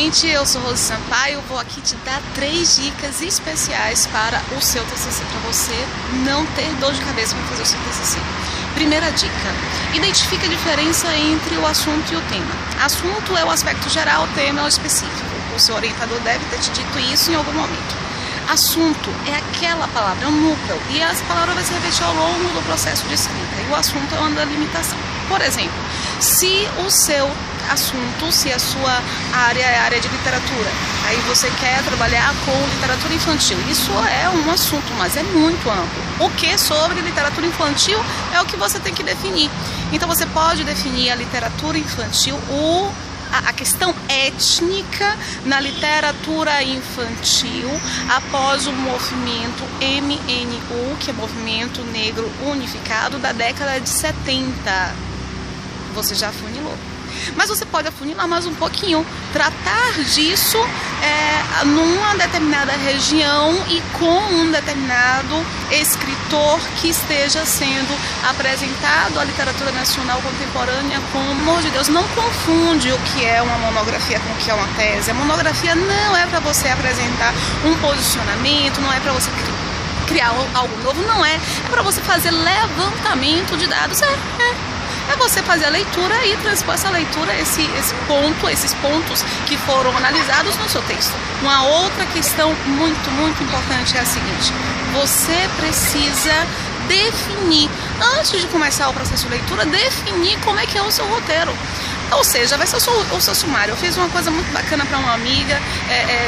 Gente, eu sou Rose Sampaio, vou aqui te dar 3 dicas especiais para o seu TCC, para você não ter dor de cabeça para fazer o seu TCC. Primeira dica, identifique a diferença entre o assunto e o tema. Assunto é o aspecto geral, o tema é o específico. O seu orientador deve ter te dito isso em algum momento. Assunto é aquela palavra, é um núcleo, e essa palavra vai se repetir ao longo do processo de escrita. E o assunto é uma delimitação. Por exemplo, se o seu assunto, se a sua área é a área de literatura, aí você quer trabalhar com literatura infantil, isso é um assunto, mas é muito amplo. O que sobre literatura infantil é o que você tem que definir. Então você pode definir a literatura infantil, a questão étnica na literatura infantil após o movimento MNU, que é Movimento Negro Unificado, da década de 70. Você já afunilou. Mas você pode afunilar mais um pouquinho, tratar disso numa determinada região e com um determinado escritor que esteja sendo apresentado à literatura nacional contemporânea. Como, amor de Deus, não confunde o que é uma monografia com o que é uma tese. A monografia não é para você apresentar um posicionamento, não é para você criar algo novo, não é. É para você fazer levantamento de dados. É você fazer a leitura e transpor essa leitura, esses pontos que foram analisados no seu texto. Uma outra questão muito importante é a seguinte: você precisa definir, antes de começar o processo de leitura, definir como é que é o seu roteiro. Ou seja, vai ser o seu sumário. Eu fiz uma coisa muito bacana para uma amiga,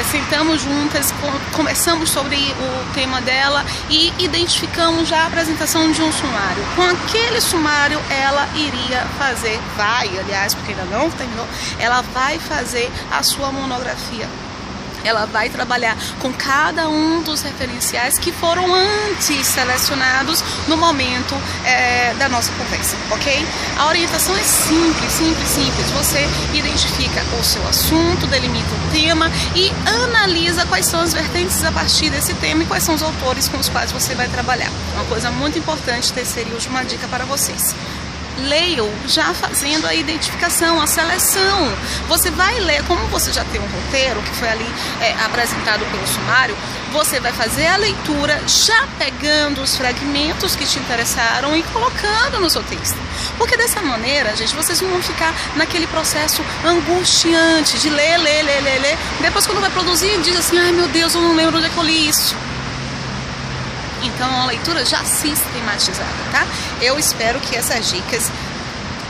sentamos juntas, conversamos sobre o tema dela e identificamos já a apresentação de um sumário. Com aquele sumário ela iria fazer, aliás, porque ainda não terminou, ela vai fazer a sua monografia. Ela vai trabalhar com cada um dos referenciais que foram antes selecionados no momento da nossa conversa, ok? A orientação é simples. Você identifica o seu assunto, delimita o tema e analisa quais são as vertentes a partir desse tema e quais são os autores com os quais você vai trabalhar. Uma coisa muito importante, terceira e última dica para vocês: leiam já fazendo a identificação, a seleção. Você vai ler, como você já tem um roteiro que foi ali apresentado pelo sumário, você vai fazer a leitura já pegando os fragmentos que te interessaram e colocando no seu texto. Porque dessa maneira, gente, vocês não vão ficar naquele processo angustiante de ler. Depois, quando vai produzir, diz assim: ai meu Deus, eu não lembro onde é que eu li isso. Então, uma leitura já sistematizada, tá? Eu espero que essas dicas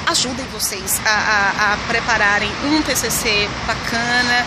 ajudem vocês a prepararem um TCC bacana,